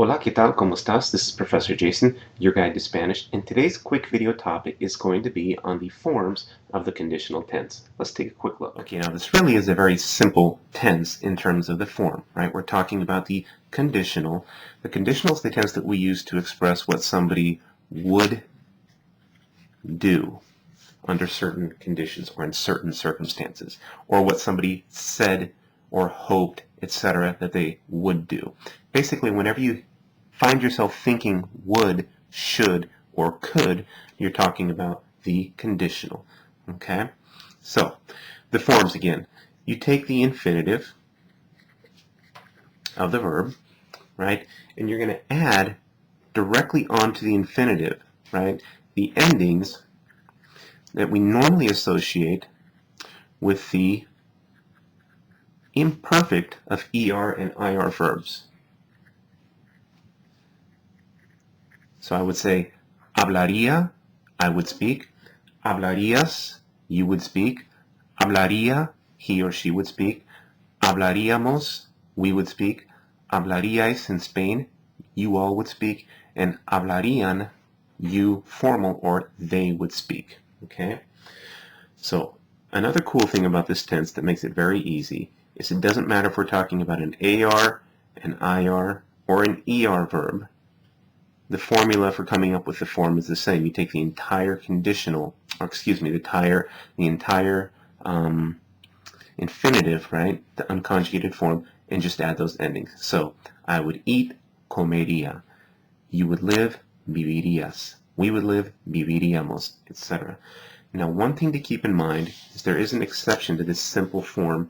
Hola, ¿qué tal? ¿Cómo estás? This is Professor Jason, your guide to Spanish, and today's quick video topic is going to be on the forms of the conditional tense. Let's take a quick look. Okay, now this really is a very simple tense in terms of the form, right? We're talking about the conditional. The conditional is the tense that we use to express what somebody would do under certain conditions or in certain circumstances, or what somebody said or hoped, etc., that they would do. Basically, whenever you find yourself thinking would, should, or could, you're talking about the conditional. Okay? So, the forms again. You take the infinitive of the verb, right, and you're going to add directly onto the infinitive, right, the endings that we normally associate with the imperfect of ER and IR verbs. So I would say, hablaría, I would speak. Hablarías, you would speak. Hablaría, he or she would speak. Hablaríamos, we would speak. Hablaríais in Spain, you all would speak. And hablarían, you formal or they would speak. Okay? So another cool thing about this tense that makes it very easy is it doesn't matter if we're talking about an AR, an IR, or an ER verb. The formula for coming up with the form is the same. You take the entire conditional, or excuse me, the entire infinitive, right, the unconjugated form, and just add those endings. So, I would eat, comería. You would live, vivirías. We would live, viviríamos, etc. Now, one thing to keep in mind is there is an exception to this simple form,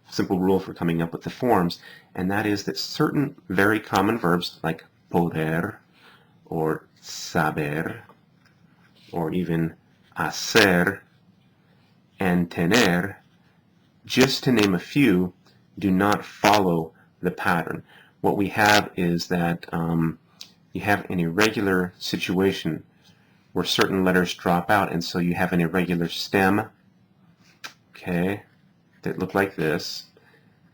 simple rule for coming up with the forms, and that is that certain very common verbs like poder, or saber, or even hacer, and tener, just to name a few, do not follow the pattern. What we have is that you have an irregular situation where certain letters drop out, and so you have an irregular stem, okay, that look like this.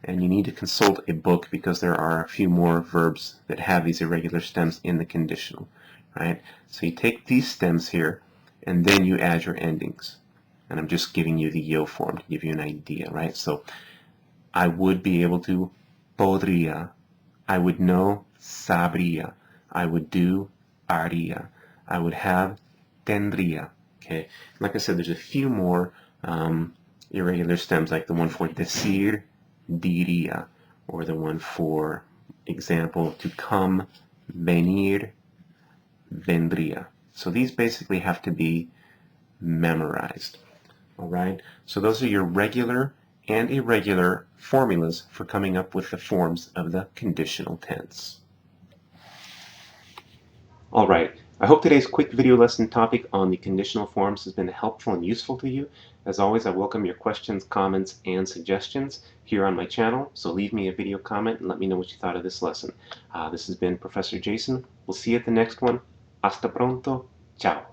And you need to consult a book because there are a few more verbs that have these irregular stems in the conditional, right? So you take these stems here, and then you add your endings. And I'm just giving you the yo form to give you an idea, right? So I would be able to, podría. I would know, sabría. I would do, haría. I would have, tendría. Okay? Like I said, there's a few more irregular stems, like the one for decir, diría, or the one for example, to come, venir, vendría. So these basically have to be memorized. All right? So those are your regular and irregular formulas for coming up with the forms of the conditional tense. All right. I hope today's quick video lesson topic on the conditional forms has been helpful and useful to you. As always, I welcome your questions, comments, and suggestions here on my channel. So leave me a video comment and let me know what you thought of this lesson. This has been Professor Jason. We'll see you at the next one. Hasta pronto. Ciao.